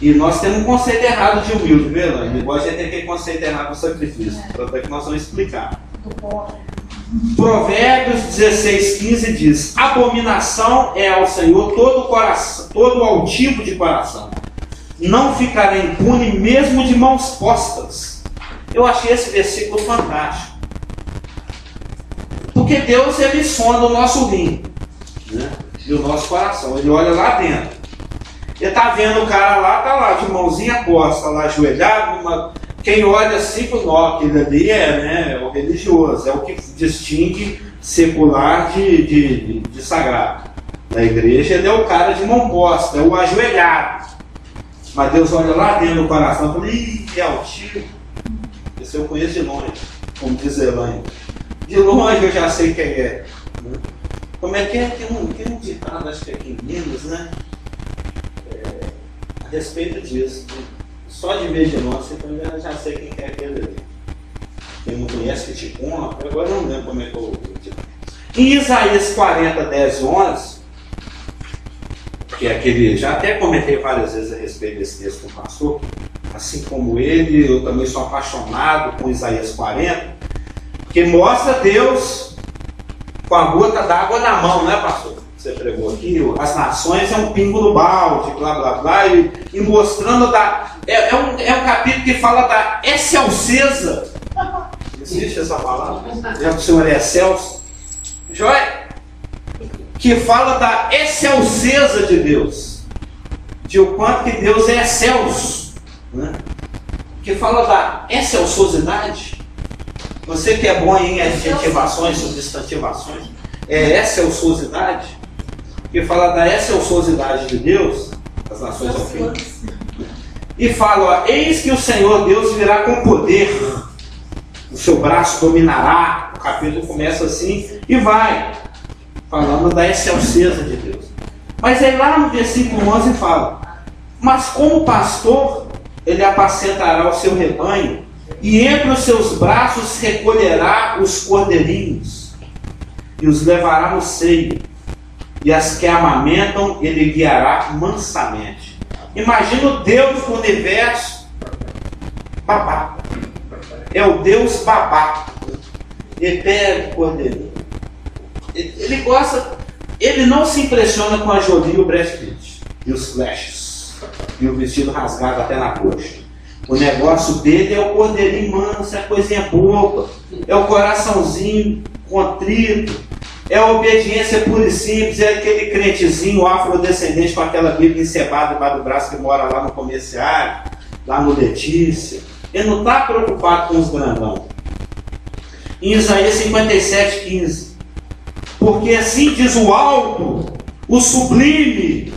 E nós temos um conceito errado de humilde, viu, Elaine? Igual a gente tem aquele conceito errado do sacrifício, até que nós vamos explicar. Provérbios 16:15 diz: abominação é ao Senhor todo coração, todo altivo de coração. Não ficará impune mesmo de mãos postas. Eu achei esse versículo fantástico. Porque Deus, ele sonda o nosso rim, né? E o nosso coração. Ele olha lá dentro. Ele está vendo o cara lá, está lá de mãozinha posta, lá ajoelhado. Quem olha assim para o nó, aquele ali é o religioso, é o que distingue secular de sagrado. Na igreja ele é o cara de mão posta, é o ajoelhado. Mas Deus olha lá dentro do coração e fala: ih, é altivo. Esse eu conheço de longe, como diz Elaine. De longe eu já sei quem é. Como é que é? Tem um ditado, acho que é aqui em Minas, né? A respeito disso. Só de ver de longe, então eu já sei quem é aquele ali. Quem não conhece que te conta, agora eu não lembro como é que eu digo. Em Isaías 40, 10, 11, que é aquele, já até comentei várias vezes a respeito desse texto com o pastor, assim como ele, eu também sou apaixonado com Isaías 40, que mostra Deus com a gota d'água na mão, né, pastor? Você pregou aqui, as nações é um pingo no balde, blá blá blá, e mostrando é um capítulo que fala da excelceza. Existe essa palavra? O Senhor é excelso. Joia? Que fala da excelceza de Deus, de o quanto que Deus é excelso, né? Que fala da excelsosidade. Você que é bom em adjetivações, substantivações, é excelsosidade, que fala da excelsosidade de Deus, as nações ao fim. E fala: ó, eis que o Senhor Deus virá com poder, o seu braço dominará. O capítulo começa assim e vai falando da excelceza de Deus. Mas aí lá no versículo 11 fala: mas como pastor, ele apacentará o seu rebanho, e entre os seus braços recolherá os cordeirinhos, e os levará no seio, e as que amamentam ele guiará mansamente. Imagina o Deus do universo, babá. É o Deus babá. Ele pega o cordeirinho. Ele gosta, ele não se impressiona com a Jolie e o Brad Pitt, e os flashes, e o vestido rasgado até na coxa. O negócio dele é o cordeirinho manso, é a coisinha boba, é o coraçãozinho contrito, é a obediência pura e simples, é aquele crentezinho afrodescendente com aquela Bíblia encebada debaixo do braço que mora lá no comerciário, lá no Letícia. Ele não está preocupado com os grandão. Em Isaías 57:15, porque assim diz o alto, o sublime,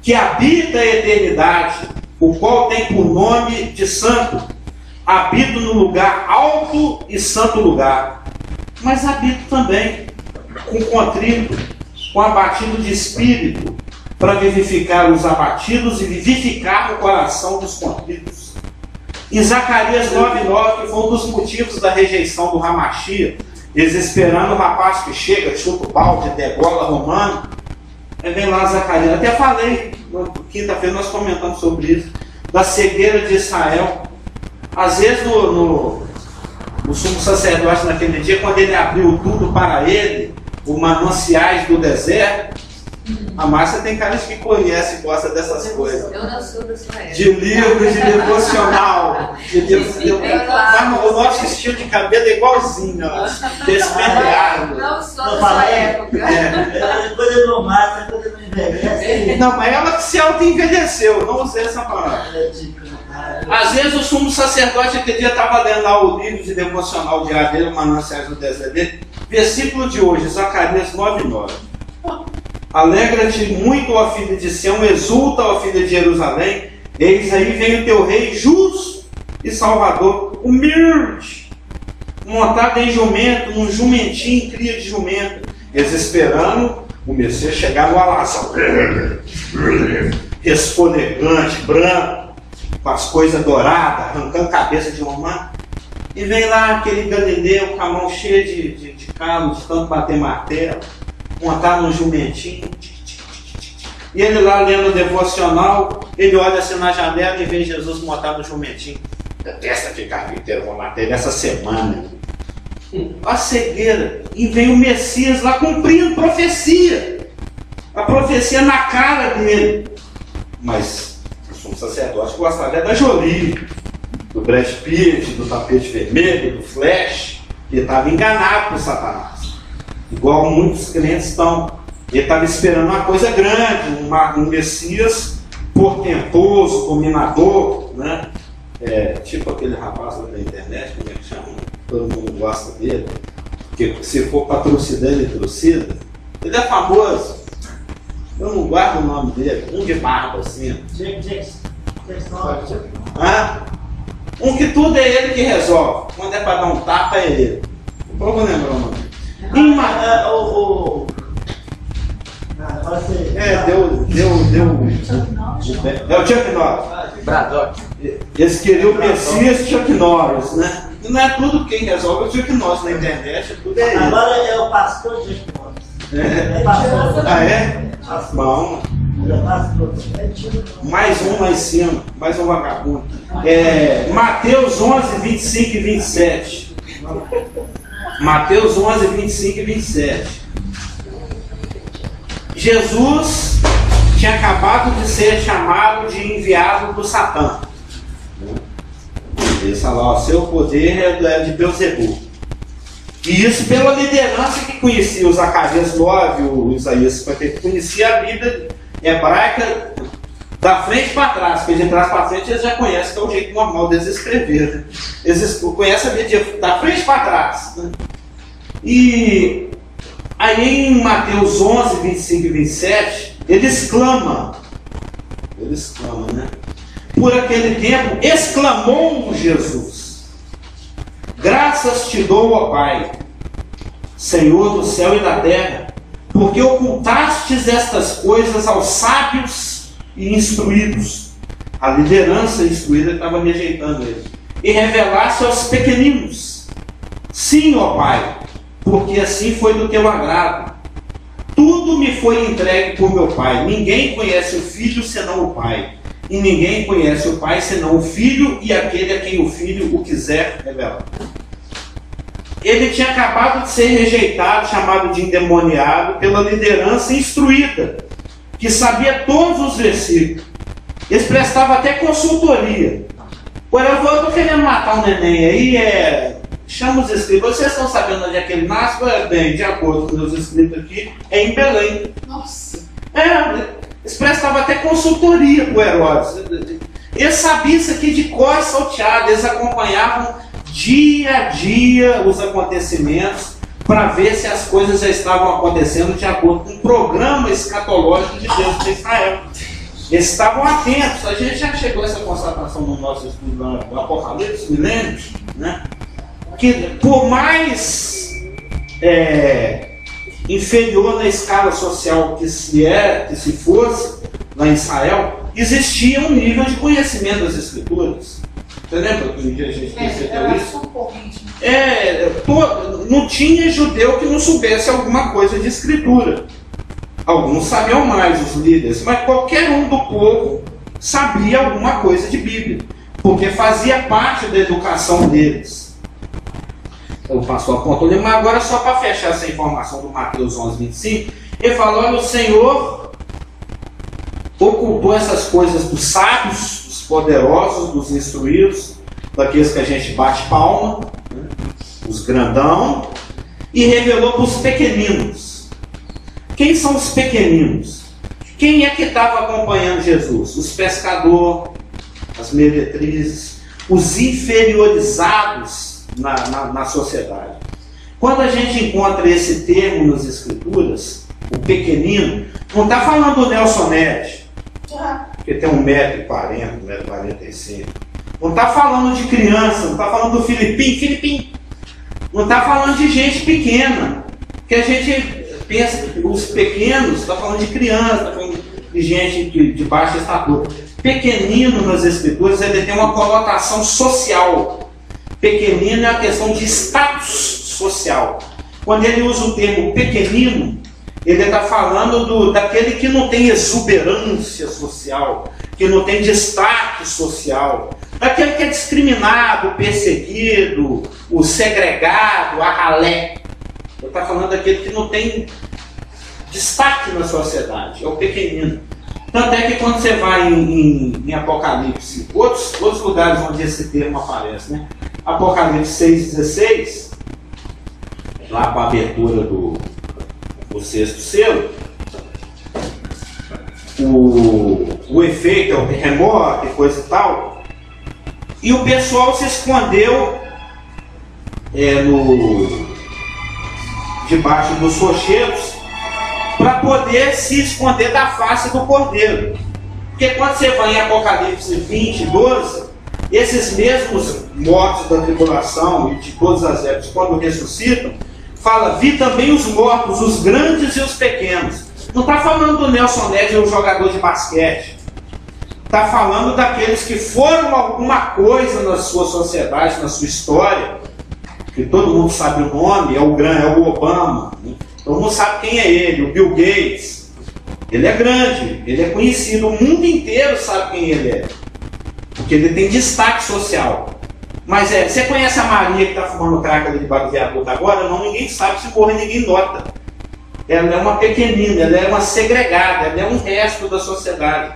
que habita a eternidade, o qual tem por nome de santo. Habito no lugar alto e santo lugar, mas habito também com contrito, com abatido de espírito, para vivificar os abatidos e vivificar o coração dos contritos. Em Zacarias 9:9, que foi um dos motivos da rejeição do Ramachia, eles esperando o rapaz que chega, chuta o balde, degola romano. Aí vem lá Zacarias, até falei, quinta-feira nós comentamos sobre isso, da cegueira de Israel. Às vezes o sumo sacerdote naquele dia, quando ele abriu tudo para ele, os mananciais do deserto, a Márcia tem caras que conhece e gosta dessas coisas. Eu não sou dessa época. De livro, de devocional. O nosso estilo de cabelo é igualzinho, despenteado. Não sou dessa época. Quando ele não mata, quando ele não envelhece. Não, mas ela que se auto-envelheceu, não usei essa palavra. Às vezes o sumo sacerdote aquele dia estava lendo lá o livro de devocional diário dele, o mananciais do deserto dele. Versículo de hoje, Zacarias 9:9. Alegra-te muito, ó filha de Sião, exulta, ó filha de Jerusalém, eis aí vem o teu rei justo e salvador, humilde, montado em jumento, num jumentinho, cria de jumento. Eles esperando o Messias chegar no alaço, respondegante, branco, com as coisas douradas, arrancando cabeça de romano. E vem lá aquele Galileu com a mão cheia de calo, de tanto bater martelo, montar num jumentinho. E ele lá lendo o devocional, ele olha assim na janela e vê Jesus montar no jumentinho. Detesta que carpinteiro, vou matar ele essa semana. A cegueira. E vem o Messias lá cumprindo profecia. A profecia na cara dele. Mas o sumo sacerdote gostaria da Jolie, do Brad Pitt, do tapete vermelho, do Flash. Ele estava enganado por Satanás. Igual muitos crentes estão. Ele estava esperando uma coisa grande, um Messias portentoso, dominador, né? Tipo aquele rapaz lá da internet, como é que chama? Todo mundo gosta dele. Porque se for patrocinar, ele trucida. Ele é famoso. Eu não guardo o nome dele. Um de barba assim. Um que tudo é ele que resolve. Quando é para dar um tapa, é ele. Eu vou lembrar o nome. É o Chuck Norris. Braddock. Eles queriam o Messias Chuck Norris, né? E não é tudo quem resolve o Chuck Norris na internet, tudo é ele. Agora é o pastor Chuck Norris. É pastor. Ah, é? Bom. É pastor. Mais um lá em cima, mais um vagabundo. Mateus 11, 25 e 27. Mateus 11, 25 e 27. Jesus tinha acabado de ser chamado de enviado por Satã. Ele fala, ó, seu poder é de Beelzebul. E isso pela liderança que conhecia o Zacarias 9, o Isaías 50, que conhecia a Bíblia hebraica da frente para trás, porque de trás para frente eles já conhecem, que é o jeito normal deles escrever. Né? Eles conhecem a Bíblia da frente para trás. Né? E aí em Mateus 11, 25 e 27, ele exclama, né? Por aquele tempo, exclamou Jesus: graças te dou, ó Pai, Senhor do céu e da terra, porque ocultastes estas coisas aos sábios e instruídos. A liderança instruída estava rejeitando ele. E revelaste aos pequeninos. Sim, ó Pai, porque assim foi do teu agrado. Tudo me foi entregue por meu Pai. Ninguém conhece o Filho senão o Pai. E ninguém conhece o Pai senão o Filho e aquele a quem o Filho o quiser revelar. Ele tinha acabado de ser rejeitado, chamado de endemoniado, pela liderança instruída, que sabia todos os versículos. Eles prestavam até consultoria. Agora eu estou querendo matar um neném aí, chama os escribas. Vocês estão sabendo onde é que ele nasce? Bem, de acordo com os meus escritos aqui, é em Belém. Nossa! Eles prestavam até consultoria para o Herodes. Eles sabiam isso aqui de cor salteado. Eles acompanhavam dia a dia os acontecimentos para ver se as coisas já estavam acontecendo de acordo com o programa escatológico de Deus para Israel. Eles estavam atentos. A gente já chegou a essa constatação no nosso estudo do Apocalipse, milênios, né? Que por mais inferior na escala social que se fosse lá em Israel, existia um nível de conhecimento das Escrituras. Você lembra que um dia a gente percebeu isso? Não tinha judeu que não soubesse alguma coisa de Escritura. Alguns sabiam mais, os líderes, mas qualquer um do povo sabia alguma coisa de Bíblia, porque fazia parte da educação deles. O pastor apontou, mas agora só para fechar essa informação do Mateus 11, 25, ele falou, olha, o Senhor ocultou essas coisas dos sábios, dos poderosos, dos instruídos, daqueles que a gente bate palma, né? Os grandão, e revelou para os pequeninos. Quem são os pequeninos? Quem é que estava acompanhando Jesus? Os pescadores, as meretrizes, os inferiorizados na sociedade. Quando a gente encontra esse termo nas Escrituras, o pequenino, não está falando do Nelson Ned, que tem 1,40 m, 1,45 m. Não está falando de criança, não está falando do Filipinho. Não está falando de gente pequena. Que a gente pensa que os pequenos, está falando de criança, está falando de gente de baixa estatura. Pequenino nas Escrituras, ele tem uma conotação social. Pequenino é uma questão de status social. Quando ele usa o termo pequenino, ele está falando daquele que não tem exuberância social, que não tem destaque social, daquele que é discriminado, perseguido, o segregado, a ralé. Ele está falando daquele que não tem destaque na sociedade, é o pequenino. Tanto é que quando você vai em Apocalipse, outros lugares onde esse termo aparece, né? Apocalipse 6,16, lá com a abertura do sexto selo, o efeito é o terremoto e coisa e tal, e o pessoal se escondeu debaixo dos rochedos para poder se esconder da face do Cordeiro. Porque quando você vai em Apocalipse 20, 12, esses mesmos mortos da tribulação e de todas as épocas, quando ressuscitam, fala, vi também os mortos, os grandes e os pequenos. Não está falando do Nelson Ned, o jogador de basquete. Está falando daqueles que foram alguma coisa na sua sociedade, na sua história, que todo mundo sabe o nome, é o Obama, né? Todo mundo sabe quem é ele, o Bill Gates. Ele é grande, ele é conhecido, o mundo inteiro sabe quem ele é. Porque ele tem destaque social. Mas você conhece a Maria que está fumando crack ali debaixo do viaduto agora? Não, ninguém sabe, se morrer ninguém nota. Ela é uma pequenina, ela é uma segregada, ela é um resto da sociedade.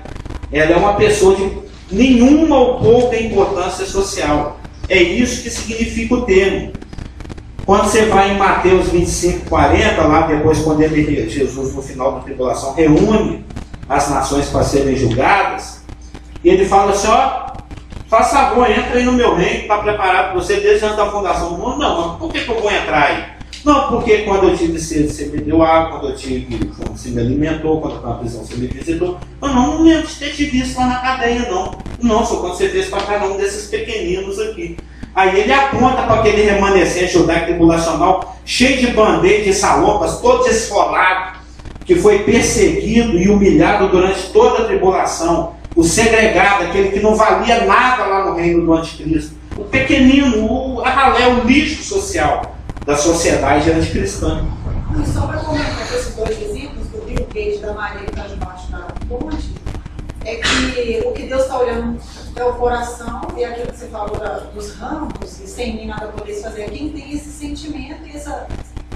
Ela é uma pessoa de nenhuma ou pouca importância social. É isso que significa o termo. Quando você vai em Mateus 25, 40, lá depois quando Jesus no final da tribulação reúne as nações para serem julgadas, e ele fala assim, ó, faça favor, entra aí no meu reino, está preparado para você desde antes da fundação do mundo. Não, mas por que eu vou entrar aí? Não, porque quando eu tive sede, você me deu água, quando eu tive fome, você me alimentou, quando eu estava na prisão, você me visitou. Eu não lembro de ter te visto lá na cadeia, não. Não, só quando você fez para cada um desses pequeninos aqui. Aí ele aponta para aquele remanescente judaico tribulacional, cheio de band-aid e salopas, todo desfolado, que foi perseguido e humilhado durante toda a tribulação. O segregado, aquele que não valia nada lá no reino do anticristo. O pequenino, a ralé, o lixo social da sociedade anticristã. E só para comentar com esses dois exemplos, do Bill Gates da Maria que está debaixo da ponte, é que o que Deus está olhando é o coração, e aquilo que você falou dos ramos, e sem mim nada podeis fazer, quem tem esse sentimento e essa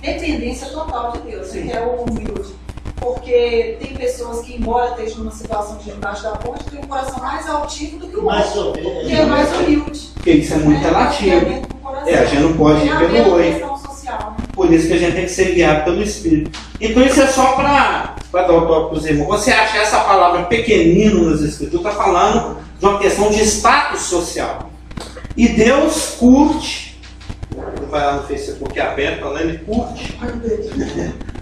dependência total de Deus, né, que é o humilde. Porque tem pessoas que, embora estejam numa situação de embaixo da ponte, têm um coração mais altivo do que o outro, que é mais humilde. Porque isso é muito relativo. A gente não pode ir pelo oi. Por isso que a gente tem que ser guiado pelo Espírito. Então isso é só para dar o toque para os irmãos. Você acha essa palavra pequenino nas Escrituras, está falando de uma questão de status social. E Deus curte. Ele vai lá no Facebook aberto, lá ele curte.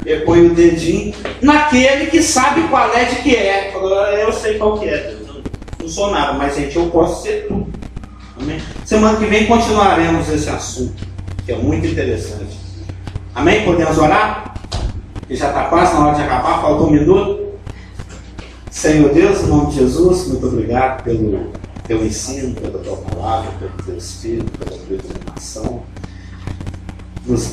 Ele põe o dedinho naquele que sabe qual é de que é. Falou, eu sei qual que é. Não sou nada, mas gente, eu posso ser tudo. Amém? Semana que vem continuaremos esse assunto, que é muito interessante. Amém? Podemos orar? Que já está quase na hora de acabar, faltou um minuto. Senhor Deus, em nome de Jesus, muito obrigado pelo teu ensino, pela tua palavra, pelo teu Espírito, pela tua iluminação. Nos